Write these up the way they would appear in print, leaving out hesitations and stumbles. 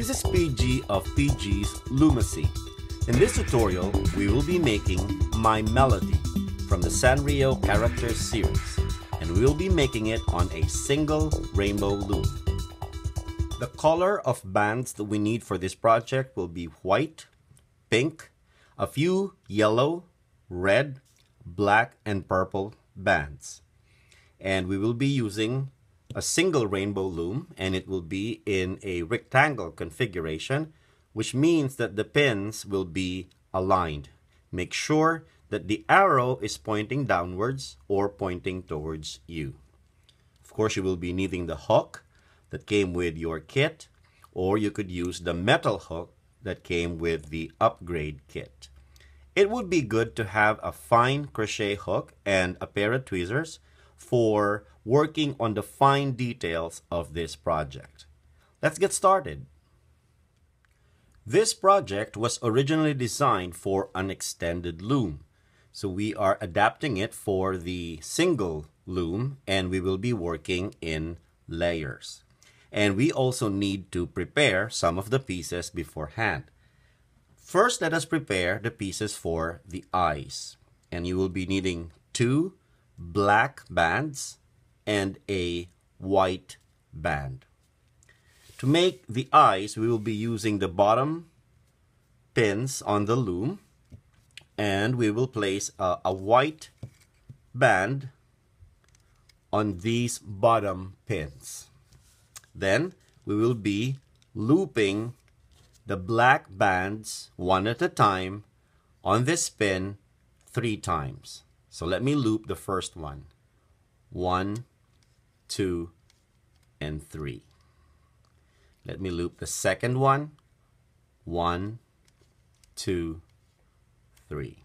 This is PG of PG's Lumacy. In this tutorial, we will be making My Melody from the Sanrio character series, and we will be making it on a single rainbow loom. The color of bands that we need for this project will be white, pink, a few yellow, red, black, and purple bands. And we will be using a single rainbow loom, and it will be in a rectangle configuration, which means that the pins will be aligned. Make sure that the arrow is pointing downwards or pointing towards you. Of course, you will be needing the hook that came with your kit, or you could use the metal hook that came with the upgrade kit. It would be good to have a fine crochet hook and a pair of tweezers for working on the fine details of this project. Let's get started. This project was originally designed for an extended loom, so we are adapting it for the single loom, and we will be working in layers. And we also need to prepare some of the pieces beforehand. First, let us prepare the pieces for the eyes, and you will be needing 2 black bands and a white band. To make the eyes, we will be using the bottom pins on the loom, and we will place a white band on these bottom pins. Then we will be looping the black bands one at a time on this pin 3 times. So let me loop the first one. 1, 2, and 3. Let me loop the second one. 1, 2, 3.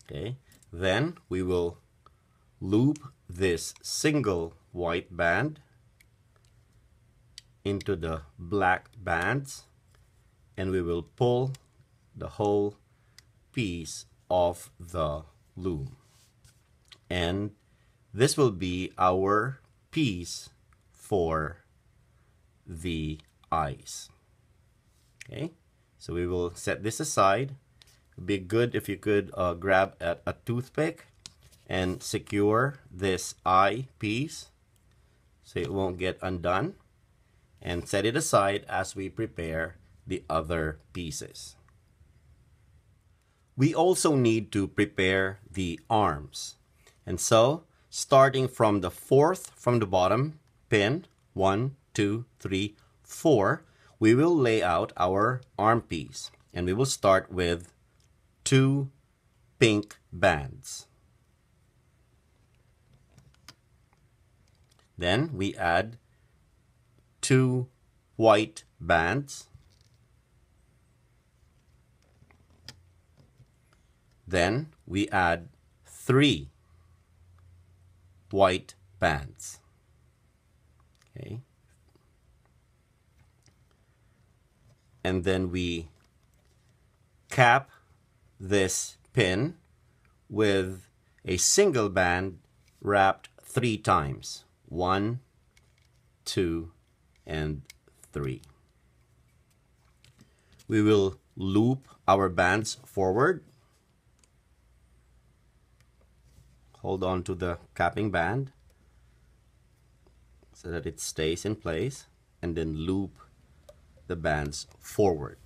Okay. Then we will loop this single white band into the black bands, and we will pull the whole piece off the loom. And this will be our piece for the eyes. Okay, so we will set this aside. It'd be good if you could grab a toothpick and secure this eye piece so it won't get undone, and set it aside as we prepare the other pieces. We also need to prepare the arms. And so, starting from the 4th from the bottom pin, 1, 2, 3, 4, we will lay out our arm piece. And we will start with 2 pink bands. Then we add 2 white bands. Then we add 3 white bands. Okay. And then we cap this pin with a single band wrapped 3 times. 1, 2, and 3. We will loop our bands forward. Hold on to the capping band so that it stays in place, and then loop the bands forward.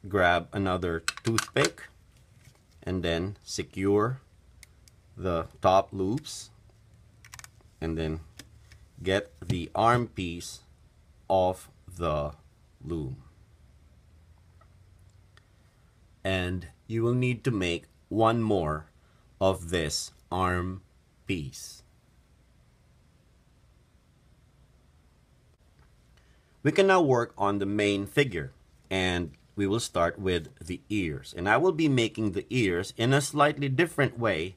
Grab another toothpick and then secure the top loops, and then get the arm piece off the loom. And you will need to make one more of this arm piece. We can now work on the main figure, and we will start with the ears. And I will be making the ears in a slightly different way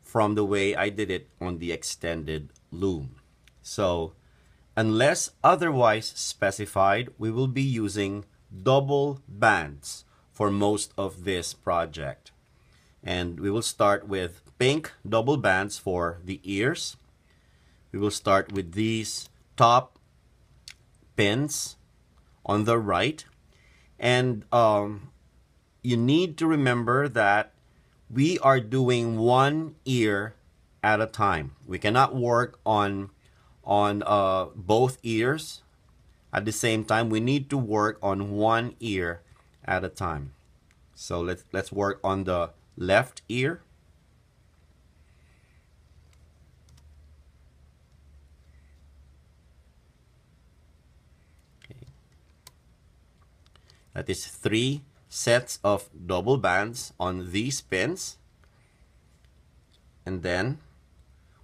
from the way I did it on the extended loom. So, unless otherwise specified, we will be using double bands for most of this project. And we will start with pink double bands for the ears. We will start with these top pins on the right. And you need to remember that we are doing one ear at a time. We cannot work on both ears at the same time. We need to work on one ear at a time. So let's work on the left ear. Okay. That is 3 sets of double bands on these pins. And then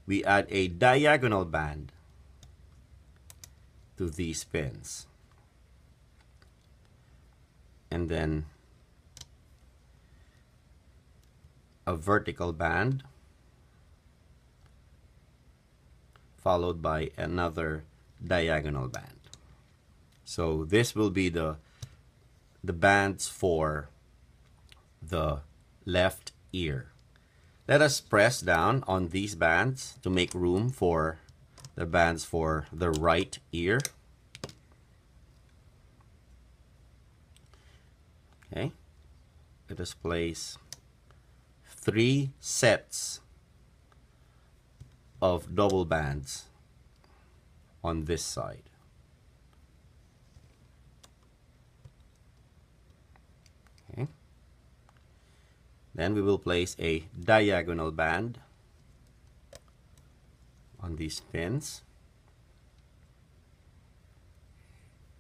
we add a diagonal band to these pins. And then a vertical band followed by another diagonal band. So this will be the bands for the left ear. Let us press down on these bands to make room for the bands for the right ear. Okay. Let us place 3 sets of double bands on this side. Okay. Then we will place a diagonal band on these pins,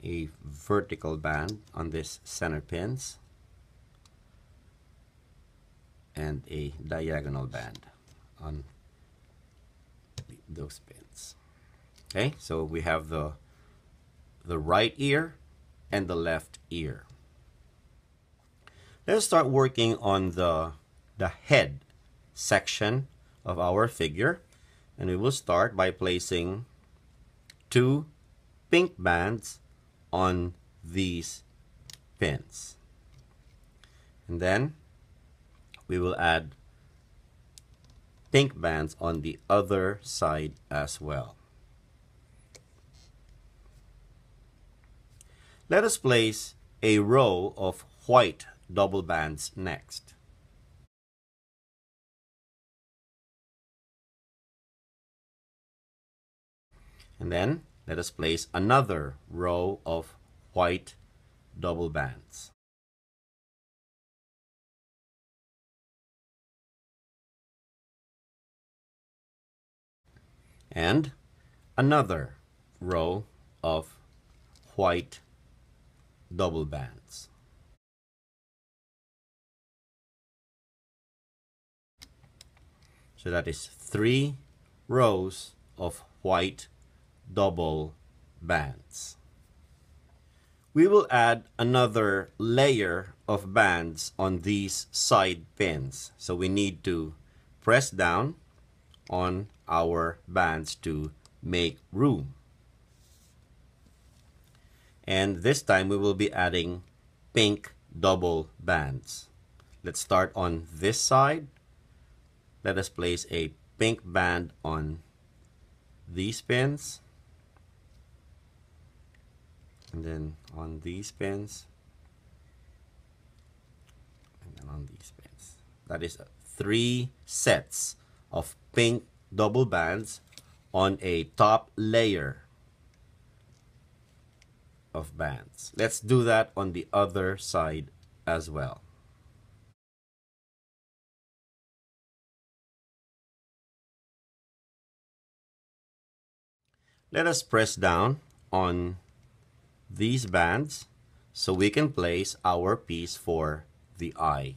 a vertical band on this center pins, and a diagonal band on those pins. Okay, so we have the right ear and the left ear. Let's start working on the head section of our figure, and we will start by placing 2 pink bands on these pins. And then we will add pink bands on the other side as well. Let us place a row of white double bands next. And then let us place another row of white double bands. And another row of white double bands. So that is 3 rows of white double bands. We will add another layer of bands on these side pins. So we need to press down on our bands to make room. And this time we will be adding pink double bands. Let's start on this side. Let us place a pink band on these pins, and then on these pins, and then on these pins. That is 3 sets of pink double bands on a top layer of bands. Let's do that on the other side as well. Let us press down on these bands so we can place our piece for the eye.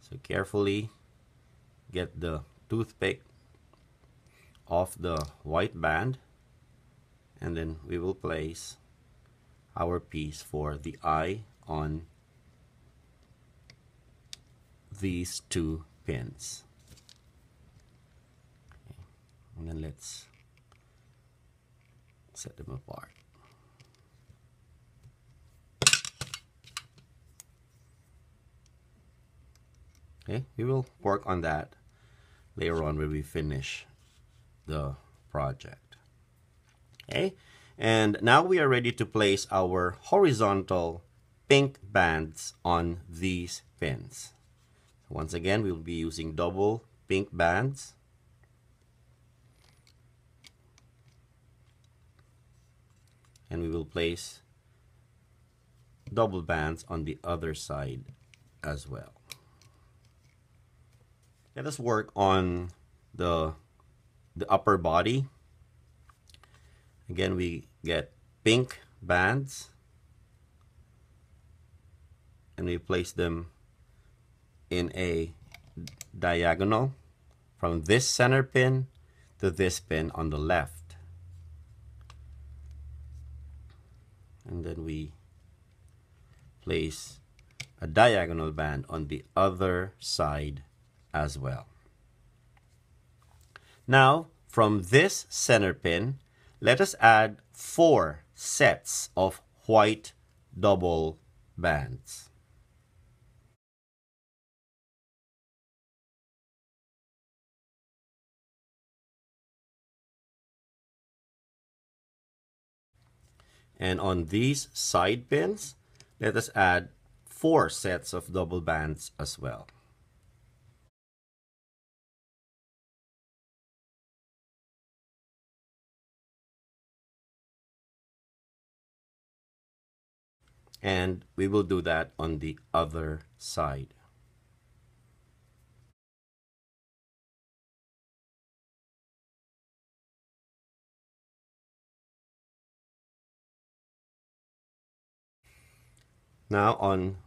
So carefully get the toothpick off the white band, and then we will place our piece for the eye on these 2 pins. Okay. And then let's set them apart. Okay, we will work on that later on when we finish the project. Okay, and now we are ready to place our horizontal pink bands on these pins. Once again, we will be using double pink bands. And we will place double bands on the other side as well. Let us work on the upper body. Again, we get pink bands and we place them in a diagonal from this center pin to this pin on the left. And then we place a diagonal band on the other side as well. Now, from this center pin, let us add 4 sets of white double bands. And on these side pins, let us add 4 sets of double bands as well. And we will do that on the other side. Now on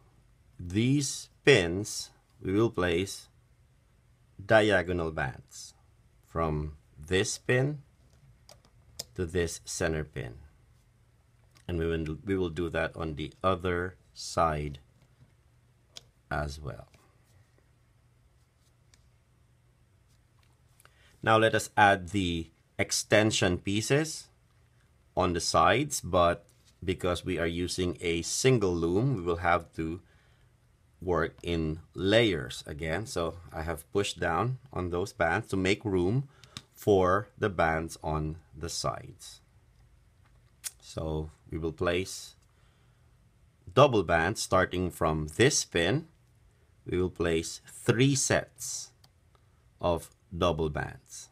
these pins, we will place diagonal bands from this pin to this center pin. And we will do that on the other side as well. Now let us add the extension pieces on the sides, but because we are using a single loom, we will have to work in layers again. So I have pushed down on those bands to make room for the bands on the sides. So we will place double bands starting from this pin. We will place 3 sets of double bands.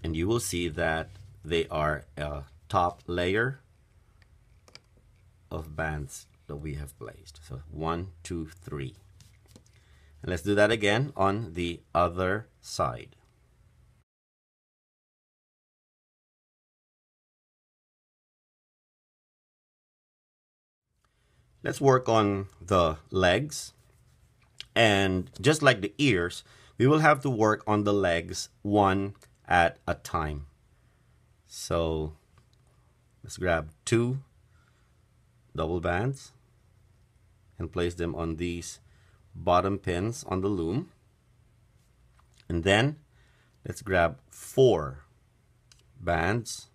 And you will see that they are a top layer of bands that we have placed. So 1, 2, 3. And let's do that again on the other side. Let's work on the legs. And just like the ears, we will have to work on the legs one at a time. So let's grab 2 double bands and place them on these bottom pins on the loom. And then let's grab 4 bands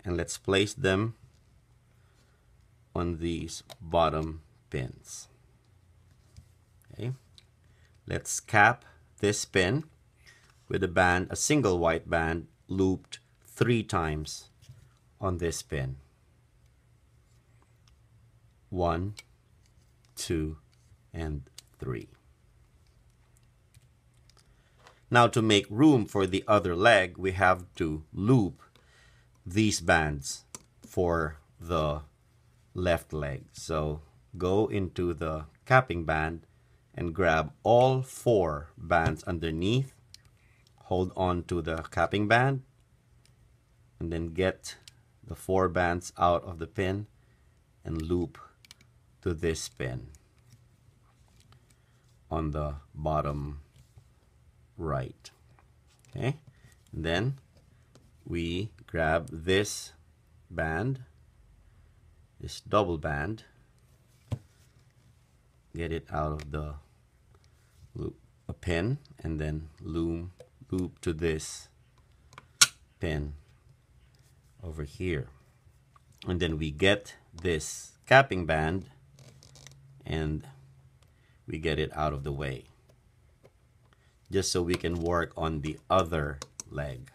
and let's place them on these bottom pins. Okay, let's cap this pin with a single white band looped 3 times on this pin. 1, 2, and 3. Now to make room for the other leg, we have to loop these bands for the left leg. So go into the capping band and grab all 4 bands underneath. Hold on to the capping band and then get the 4 bands out of the pin and loop to this pin on the bottom right. Okay, and then we grab this band, this double band, get it out of the loop, a pin, and then loop to this pin over here. And then we get this capping band and we get it out of the way, just so we can work on the other leg.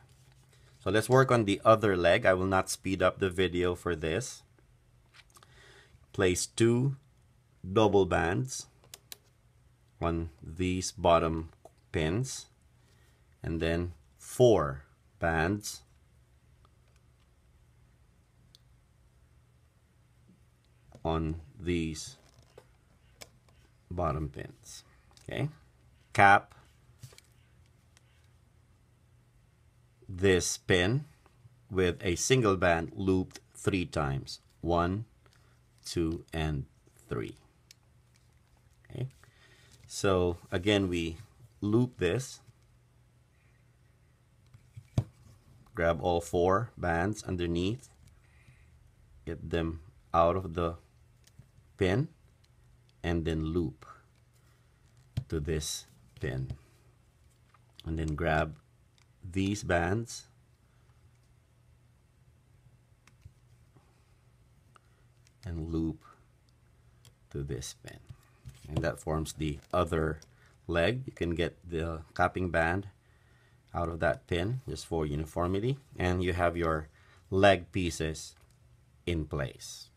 So let's work on the other leg. I will not speed up the video for this. Place 2 double bands on these bottom pins, and then 4 bands on these bottom pins. Okay, cap this pin with a single band looped 3 times. 1, 2, and 3. Okay, so again we loop this, grab all 4 bands underneath, get them out of the pin, and then loop to this pin, and then grab these bands and loop to this pin, and that forms the other leg. You can get the capping band out of that pin just for uniformity, and you have your leg pieces in place.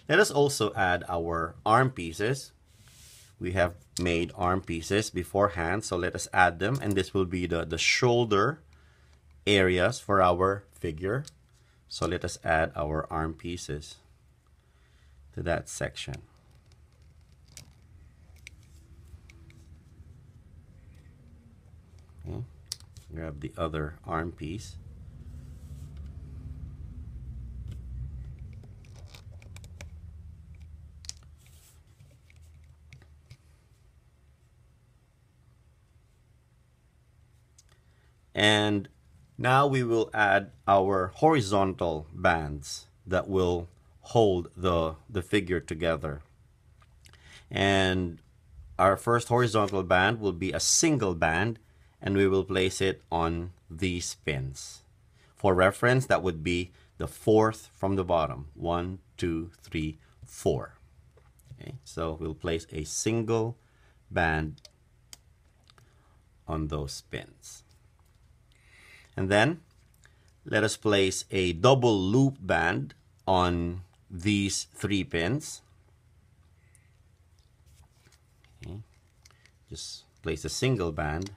Let us also add our arm pieces. We have made arm pieces beforehand, so let us add them, and this will be the shoulder areas for our figure. So let us add our arm pieces to that section. Okay. Grab the other arm piece. And now we will add our horizontal bands that will hold the figure together. And our first horizontal band will be a single band, and we will place it on these pins. For reference, that would be the 4th from the bottom. 1, 2, 3, 4. Okay, so we'll place a single band on those pins. And then let us place a double loop band on these 3 pins. Okay. Just place a single band,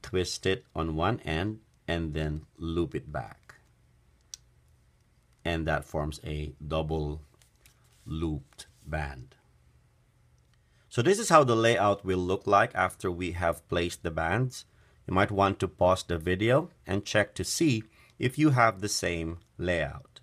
twist it on one end, and then loop it back. And that forms a double looped band. So this is how the layout will look like after we have placed the bands. You might want to pause the video and check to see if you have the same layout.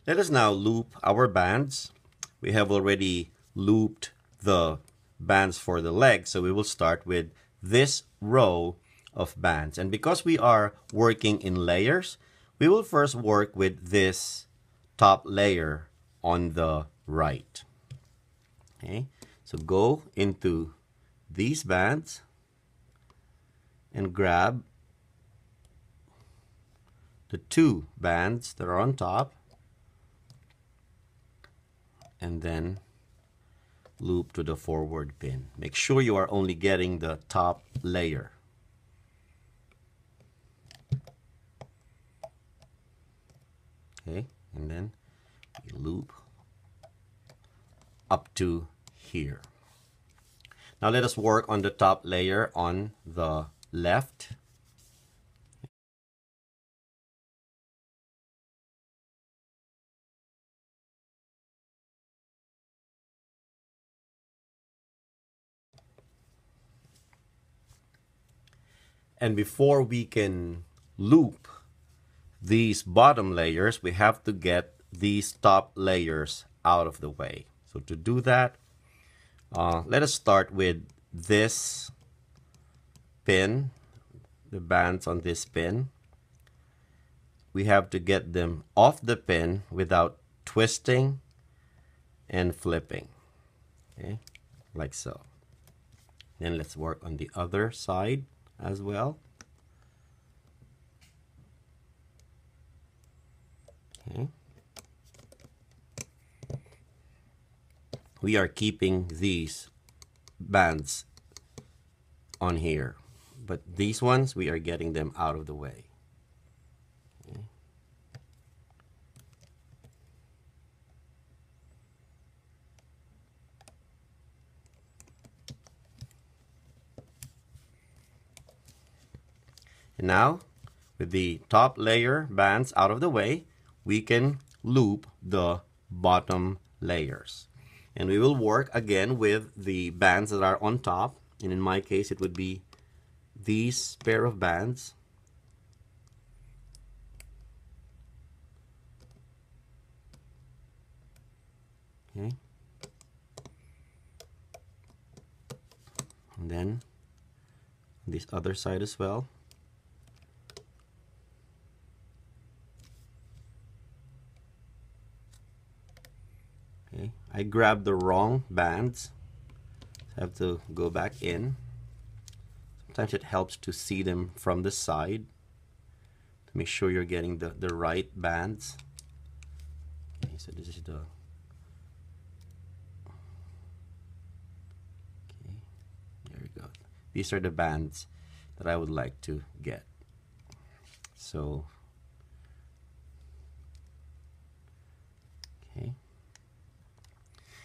Let us now loop our bands. We have already looped the bands for the legs, so we will start with this row of bands. And because we are working in layers, we will first work with this top layer on the right. Okay, so go into these bands and grab the 2 bands that are on top, and then loop to the forward pin. Make sure you are only getting the top layer. Okay, and then you loop up to here. Now let us work on the top layer on the left. And before we can loop these bottom layers, we have to get these top layers out of the way. So to do that, let us start with this pin, the bands on this pin. We have to get them off the pin without twisting and flipping. Okay, like so. Then let's work on the other side as well. Okay. We are keeping these bands on here, but these ones, we are getting them out of the way. Okay. And now, with the top layer bands out of the way, we can loop the bottom layers. And we will work again with the bands that are on top. And in my case, it would be these pair of bands. Okay. And then this other side as well. Okay. I grabbed the wrong bands. I have to go back in. Sometimes it helps to see them from the side to make sure you're getting the right bands. Okay, so this is the these are the bands that I would like to get. So, okay.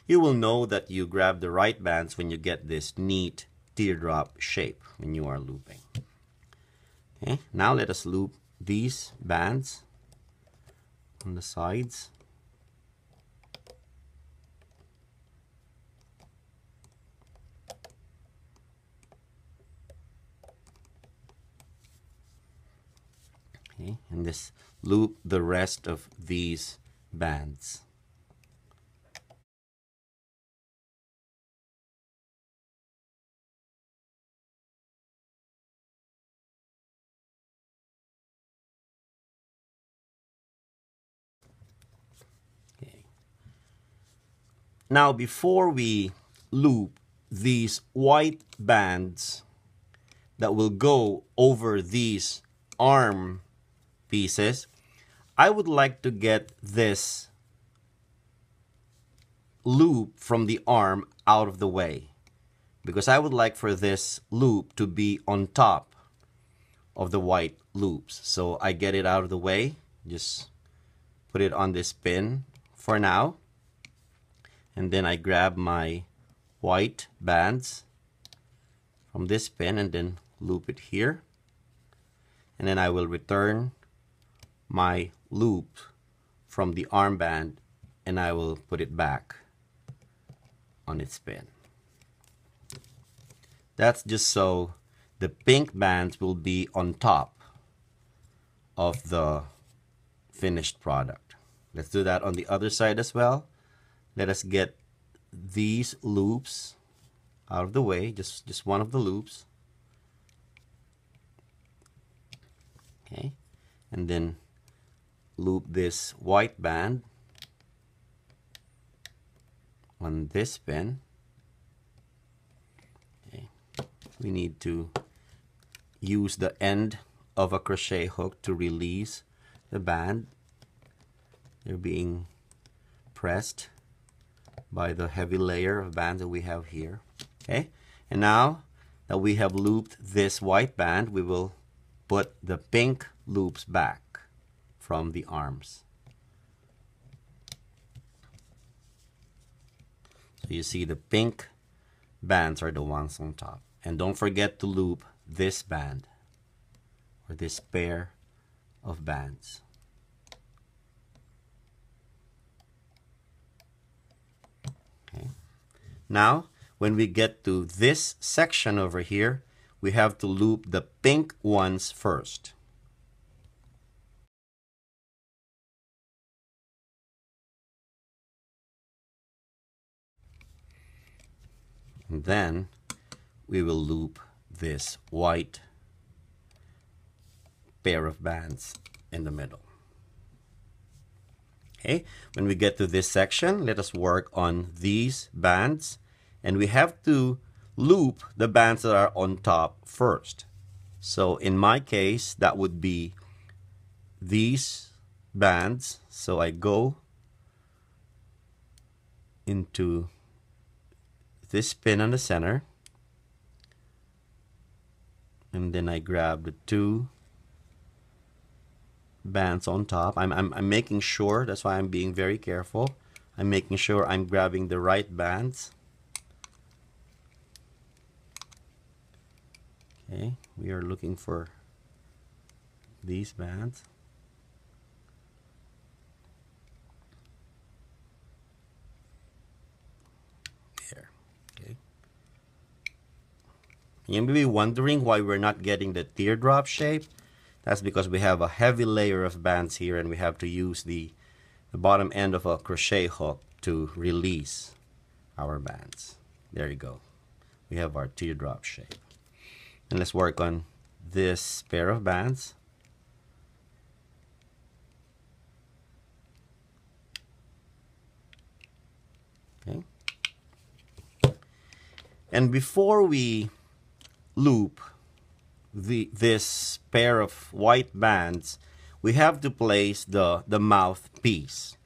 You will know that you grab the right bands when you get this neat teardrop shape when you are looping. Okay, now let us loop these bands on the sides. Okay, and just loop the rest of these bands. Okay. Now, before we loop these white bands that will go over these arm pieces, I would like to get this loop from the arm out of the way, because I would like for this loop to be on top of the white loops. So I get it out of the way, just put it on this pin for now, and then I grab my white bands from this pin and then loop it here, and then I will return my loop from the armband and I will put it back on its pin. That's just so the pink bands will be on top of the finished product. Let's do that on the other side as well. Let us get these loops out of the way, just one of the loops. Okay, and then loop this white band on this pin. Okay. We need to use the end of a crochet hook to release the band. They're being pressed by the heavy layer of bands that we have here. Okay, and now that we have looped this white band, we will put the pink loops back from the arms. So you see the pink bands are the ones on top. And don't forget to loop this band or this pair of bands. Okay. Now, when we get to this section over here, we have to loop the pink ones first. And then we will loop this white pair of bands in the middle. Okay, when we get to this section, let us work on these bands, and we have to loop the bands that are on top first. So in my case, that would be these bands. So I go into this pin on the center, and then I grab the 2 bands on top. I'm making sure, that's why I'm being very careful. I'm making sure I'm grabbing the right bands. Okay, we are looking for these bands. There. Okay. You may be wondering why we're not getting the teardrop shape. That's because we have a heavy layer of bands here, and we have to use the bottom end of a crochet hook to release our bands. There you go. We have our teardrop shape. And let's work on this pair of bands. Okay. And before we loop this pair of white bands, we have to place the mouthpiece.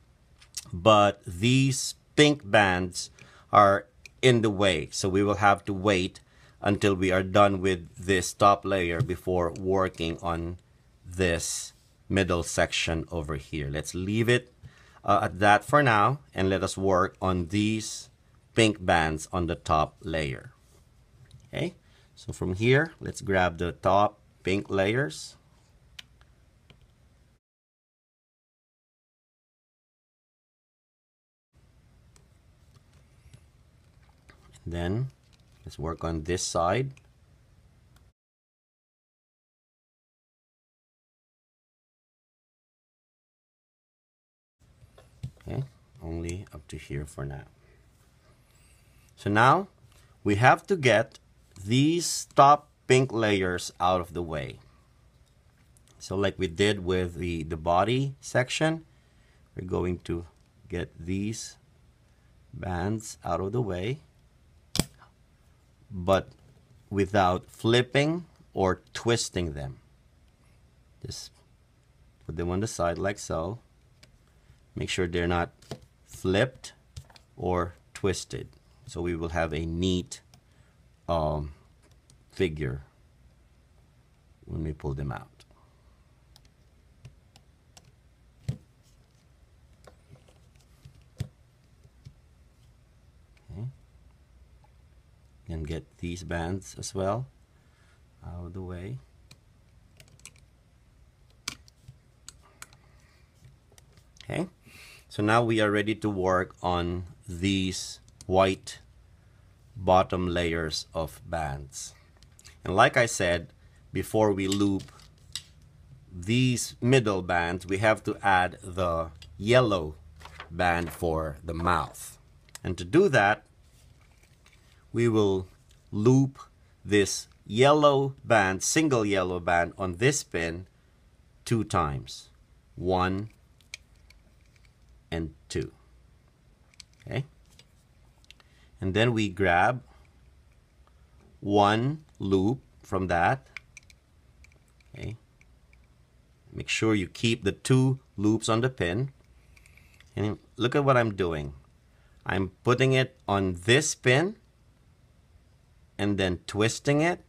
But these pink bands are in the way, so we will have to wait until we are done with this top layer before working on this middle section over here. Let's leave it at that for now, and let us work on these pink bands on the top layer. Okay, so from here, let's grab the top pink layers. Then let's work on this side. Okay, only up to here for now. So now we have to get these top pink layers out of the way. So like we did with the body section, we're going to get these bands out of the way, but without flipping or twisting them. Just put them on the side like so. Make sure they're not flipped or twisted, so we will have a neat figure when we pull them out. Okay. And get these bands as well out of the way. Okay, so now we are ready to work on these white bottom layers of bands. And like I said, before we loop these middle bands, we have to add the yellow band for the mouth. And to do that, we will loop this yellow band, single yellow band on this pin 2 times. 1 and 2. Okay? And then we grab 1 loop from that. Okay? Make sure you keep the 2 loops on the pin. And look at what I'm doing. I'm putting it on this pin and then twisting it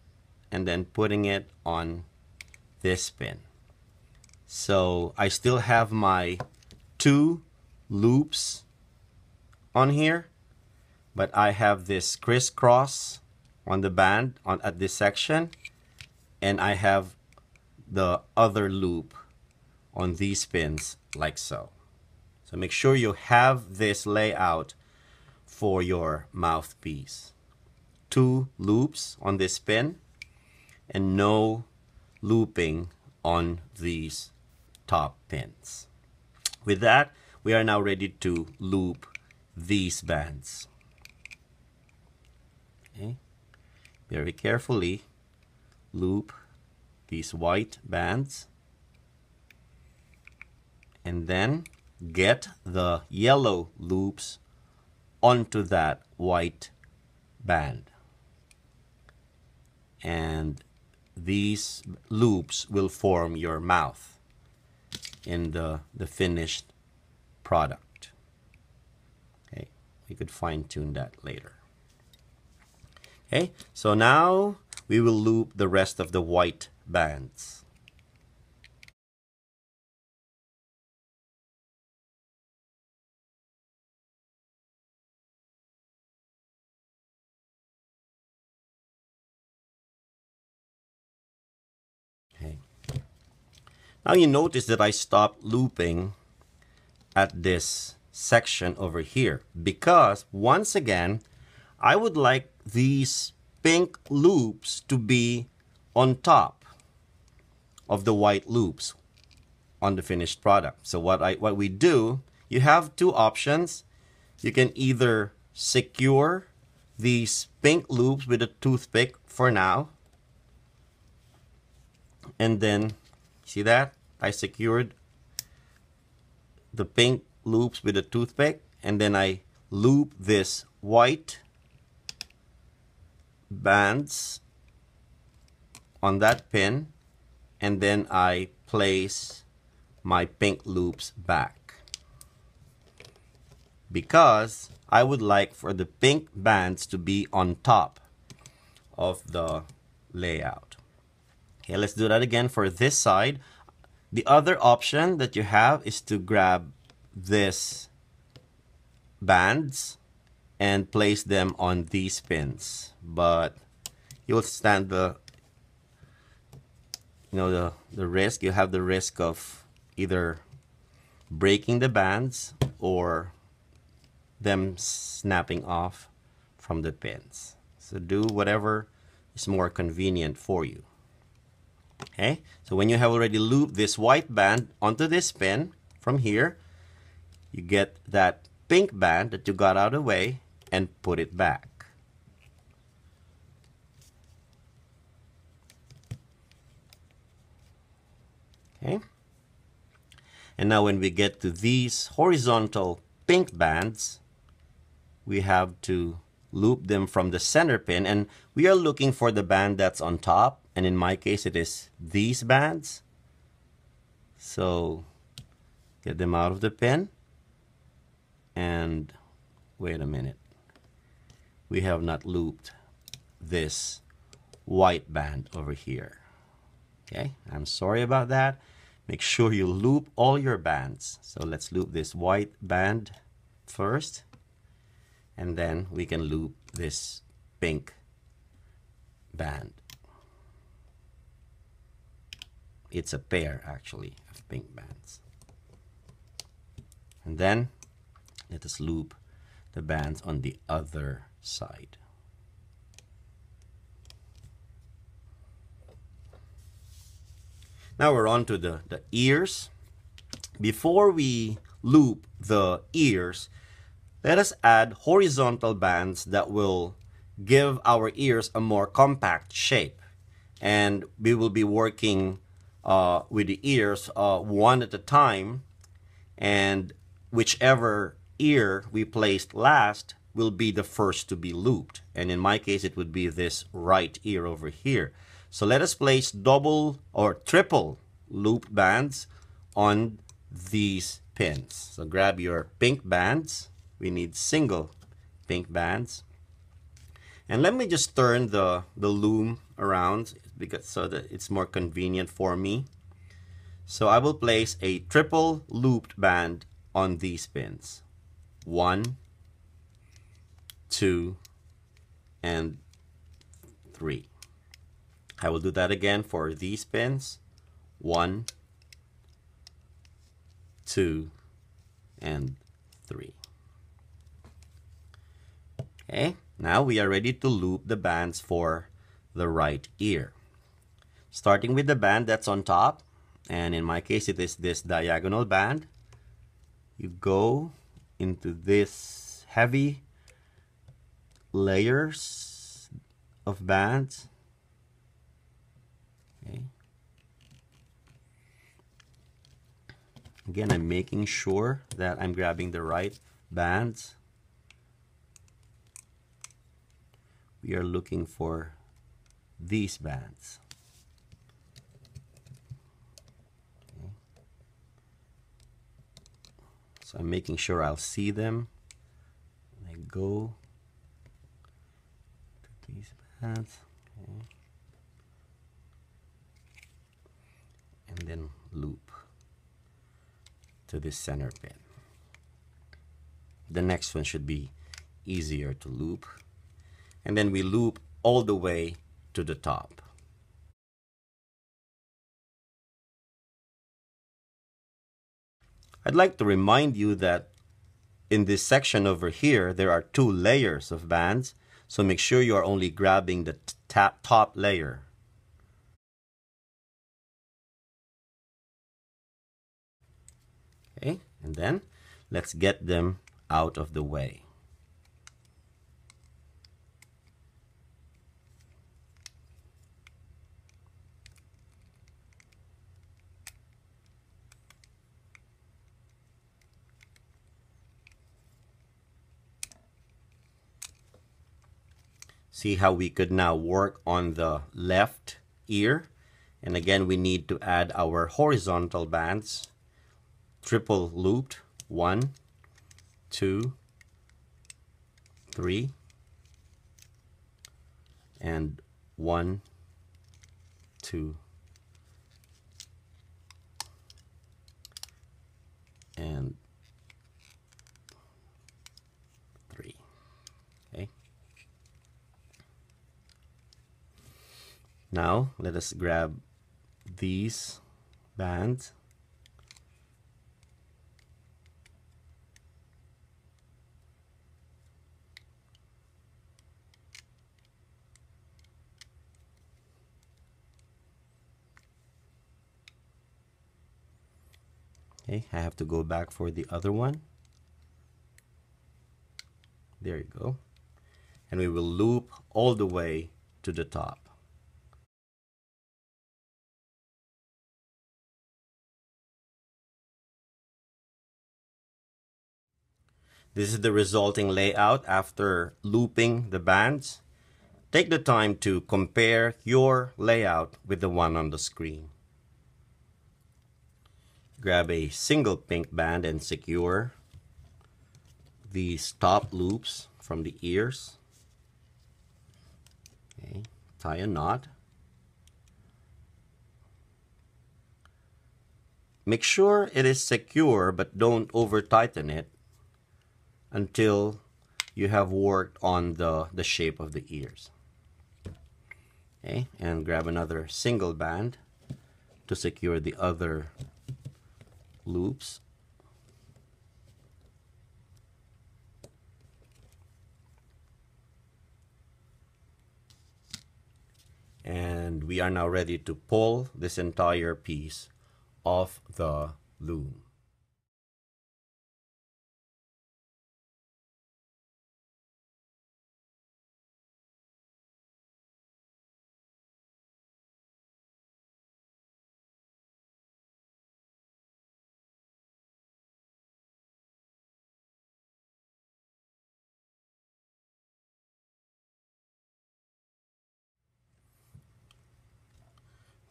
and then putting it on this pin. So I still have my 2 loops on here, but I have this crisscross on the band at this section, and I have the other loop on these pins like so. So make sure you have this layout for your mouthpiece. 2 loops on this pin and no looping on these top pins. With that, we are now ready to loop these bands. Okay. Very carefully loop these white bands and then get the yellow loops onto that white band. And these loops will form your mouth. in the finished product. Okay, we could fine tune that later. Okay, so now we will loop the rest of the white bands. Okay. Now you notice that I stopped looping at this section over here because once again, I would like these pink loops to be on top of the white loops on the finished product. So what we do, you have two options. You can either secure these pink loops with a toothpick for now, and then see that I secured the pink loops with a toothpick, and then I loop this white bands on that pin, and then I place my pink loops back because I would like for the pink bands to be on top of the layout. Okay, let's do that again for this side. The other option that you have is to grab this bands and place them on these pins, but you'll stand the risk. You have the risk of either breaking the bands or them snapping off from the pins. So do whatever is more convenient for you. Okay, so when you have already looped this white band onto this pin from here, you get that pink band that you got out of the way and put it back. Okay, and now when we get to these horizontal pink bands, we have to loop them from the center pin, and we are looking for the band that's on top, and in my case it is these bands. So get them out of the pin, and wait a minute, we have not looped this white band over here. Okay, I'm sorry about that. Make sure you loop all your bands. So let's loop this white band first, and then we can loop this pink band. It's a pair actually of pink bands. And then let us loop the bands on the other side. Now we're on to the ears. Before we loop the ears, let us add horizontal bands that will give our ears a more compact shape. And we will be working with the ears one at a time, and whichever ear we placed last will be the first to be looped. And in my case, it would be this right ear over here. So let us place double or triple loop bands on these pins. So grab your pink bands. We need single pink bands. And let me just turn the loom around because so that it's more convenient for me. So I will place a triple looped band on these pins. 1, 2, and 3. I will do that again for these pins. 1, 2, and 3. Okay, now we are ready to loop the bands for the right ear. Starting with the band that's on top, and in my case it is this diagonal band. You go into this heavy layers of bands. Okay. Again, I'm making sure that I'm grabbing the right bands. We are looking for these bands. Okay. So I'm making sure I'll see them. I go to these bands, okay, and then loop to this center pin. The next one should be easier to loop, and then we loop all the way to the top. I'd like to remind you that in this section over here, there are 2 layers of bands, so make sure you are only grabbing the top layer. Okay, and then let's get them out of the way. See how we could now work on the left ear. And again, we need to add our horizontal bands. Triple looped. 1, 2, 3. And 1, 2, and 3. Okay. Now let us grab these bands. Okay, I have to go back for the other one. There you go. And we will loop all the way to the top. This is the resulting layout after looping the bands. Take the time to compare your layout with the one on the screen. Grab a single pink band and secure these top loops from the ears. Okay, tie a knot. Make sure it is secure, but don't over tighten it until you have worked on the shape of the ears. Okay, and grab another single band to secure the other loops. And we are now ready to pull this entire piece off the loom.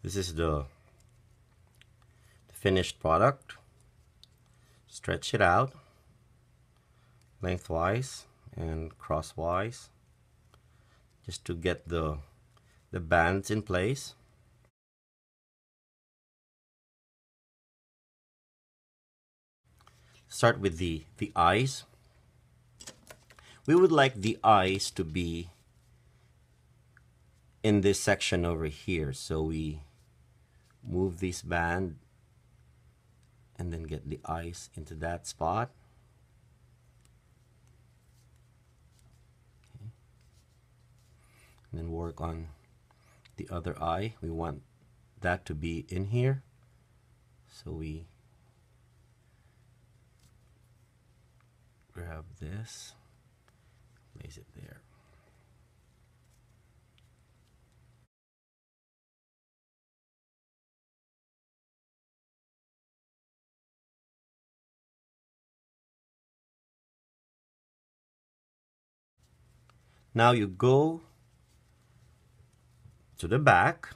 This is the finished product. Stretch it out lengthwise and crosswise just to get the bands in place. Start with the eyes. We would like the eyes to be in this section over here, so we move this band and then get the eyes into that spot. Okay. And then work on the other eye. We want that to be in here, so we grab this, place it there. Now you go to the back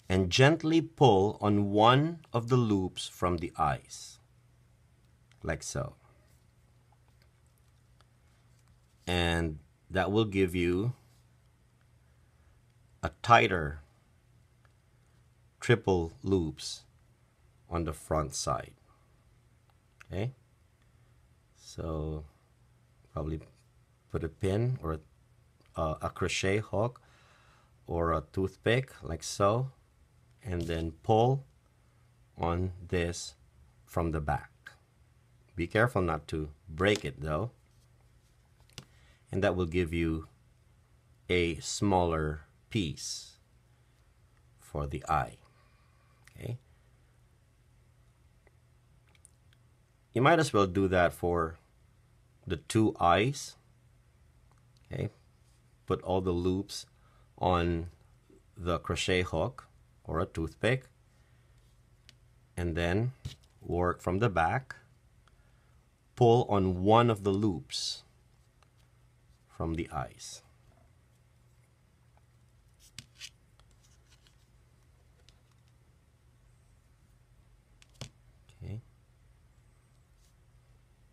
and gently pull on one of the loops from the eyes. like so. And that will give you a tighter triple loops on the front side. Okay, so probably put a pin or a crochet hook or a toothpick like so, and then pull on this from the back. Be careful not to break it though, and that will give you a smaller piece for the eye. Okay, you might as well do that for the two eyes. Okay, put all the loops on the crochet hook or a toothpick, and then work from the back. Pull on one of the loops from the eyes. Okay,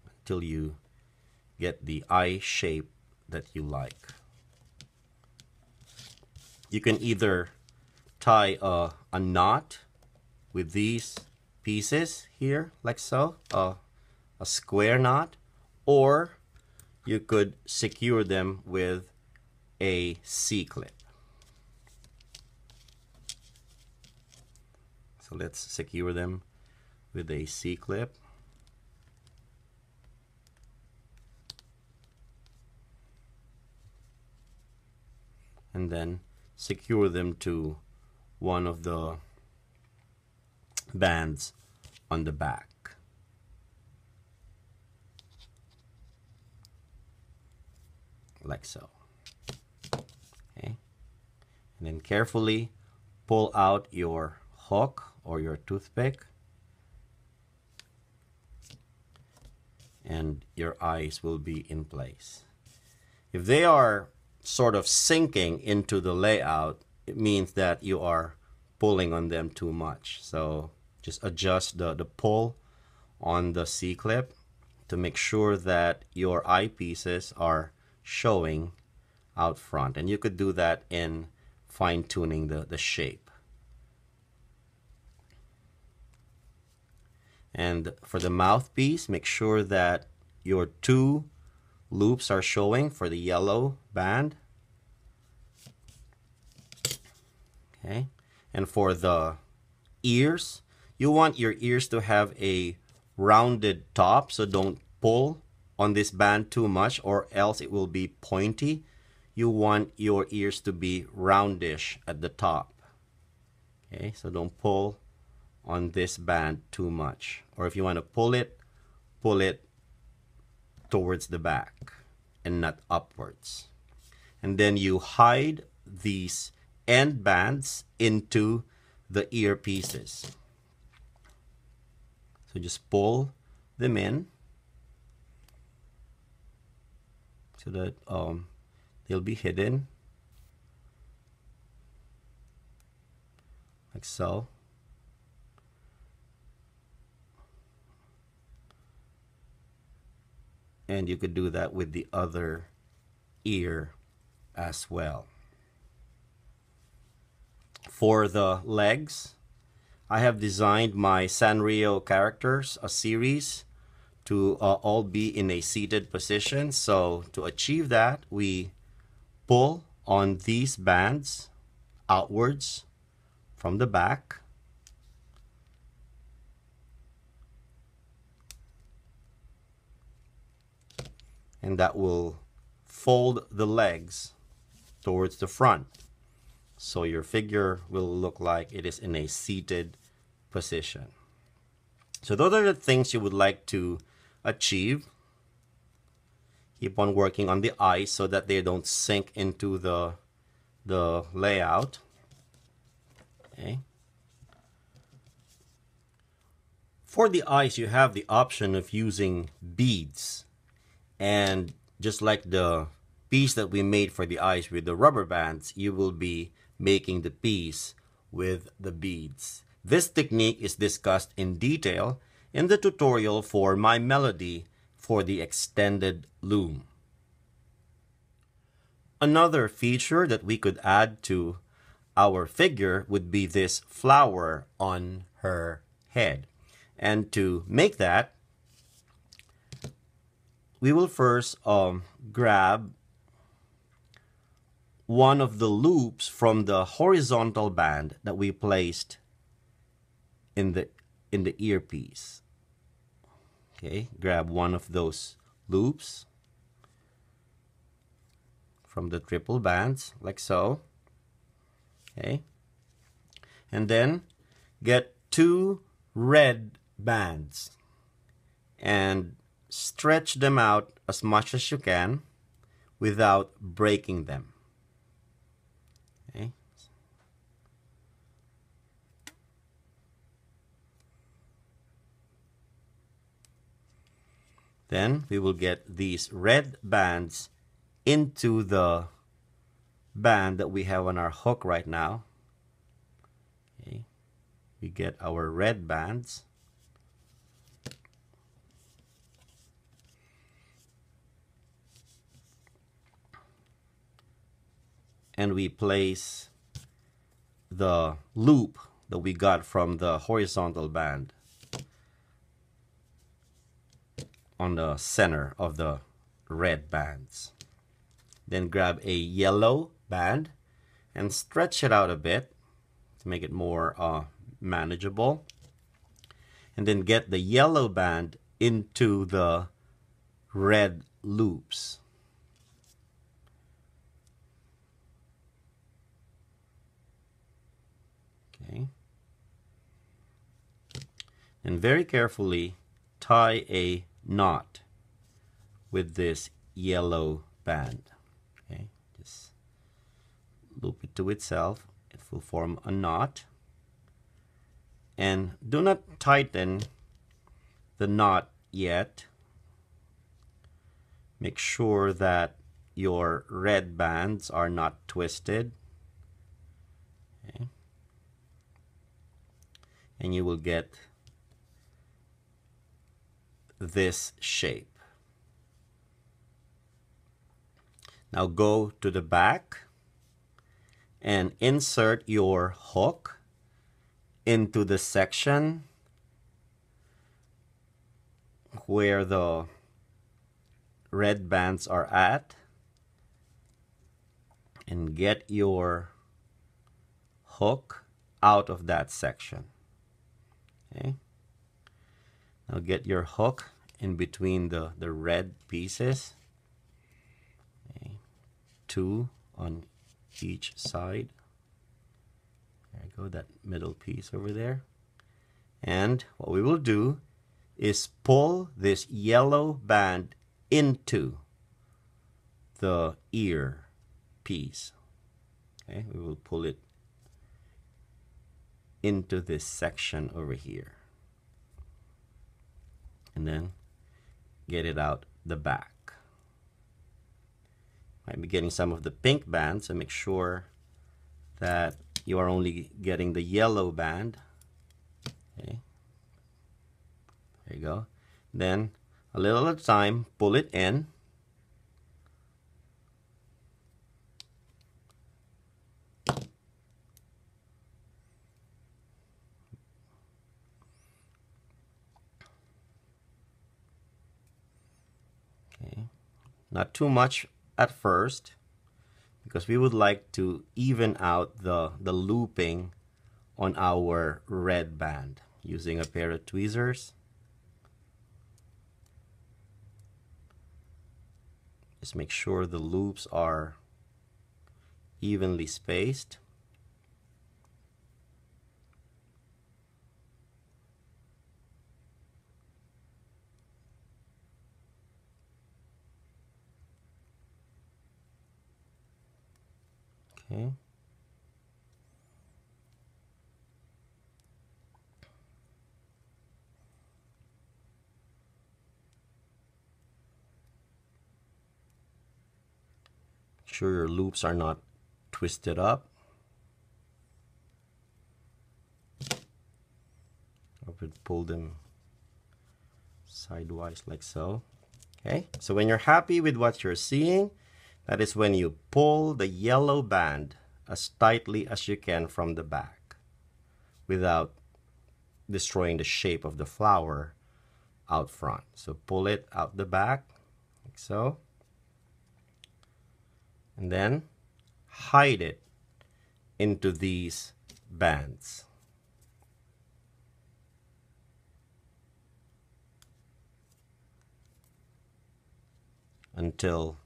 until you get the eye shape that you like. You can either tie a knot with these pieces here, like so, a square knot, or you could secure them with a C-clip. So let's secure them with a C-clip. And then secure them to one of the bands on the back. Like so. Okay. And then carefully pull out your hook or your toothpick, and your eyes will be in place. If they are sort of sinking into the layout, it means that you are pulling on them too much. So just adjust the pull on the C-clip to make sure that your eyepieces are showing out front. And you could do that in fine-tuning the shape. And for the mouthpiece, make sure that your two loops are showing for the yellow band. Okay, and for the ears, you want your ears to have a rounded top, so don't pull on this band too much or else it will be pointy. You want your ears to be roundish at the top. Okay, so don't pull on this band too much, or if you want to pull it towards the back and not upwards. And then you hide these end bands into the earpieces. So just pull them in so that they'll be hidden like so. And you could do that with the other ear as well. For the legs, I have designed my Sanrio characters, a series, to all be in a seated position. So to achieve that, we pull on these bands outwards from the back. And that will fold the legs towards the front. So your figure will look like it is in a seated position. So those are the things you would like to achieve. Keep on working on the eyes so that they don't sink into the layout. Okay. For the eyes, you have the option of using beads. And just like the piece that we made for the eyes with the rubber bands, you will be making the piece with the beads. This technique is discussed in detail in the tutorial for my melody for the extended loom. Another feature that we could add to our figure would be this flower on her head. And to make that, we will first grab one of the loops from the horizontal band that we placed in the earpiece. Okay, grab one of those loops from the triple bands, like so. Okay, and then get two red bands and stretch them out as much as you can without breaking them. Okay. Then we will get these red bands into the band that we have on our hook right now. Okay. We get our red bands. And we place the loop that we got from the horizontal band on the center of the red bands. Then grab a yellow band and stretch it out a bit to make it more manageable. And then get the yellow band into the red loops. Okay. And very carefully tie a knot with this yellow band. Okay, just loop it to itself. It will form a knot. And do not tighten the knot yet. Make sure that your red bands are not twisted. Okay. And you will get this shape. Now go to the back and insert your hook into the section where the red bands are at, and get your hook out of that section. Okay. Now get your hook in between the red pieces. Okay. Two on each side. There you go, that middle piece over there. And what we will do is pull this yellow band into the ear piece. Okay, we will pull it into this section over here. And then get it out the back. Might be getting some of the pink band, so make sure that you are only getting the yellow band. Okay. There you go. Then a little at a time, pull it in. Okay. Not too much at first, because we would like to even out the looping on our red band using a pair of tweezers. Just make sure the loops are evenly spaced. Okay. Make sure your loops are not twisted up. Or pull them sidewise like so. Okay, so when you're happy with what you're seeing, that is when you pull the yellow band as tightly as you can from the back without destroying the shape of the flower out front. So pull it out the back like so, and then hide it into these bands. Until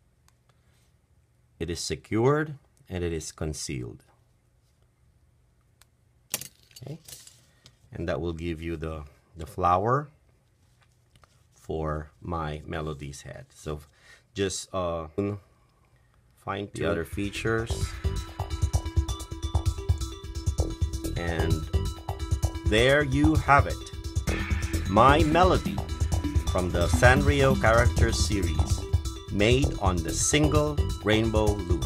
it is secured and it is concealed. Okay, and that will give you the flower for my Melody's head. So just find the other features, and there you have it, my Melody from the Sanrio character series, made on the single rainbow loom.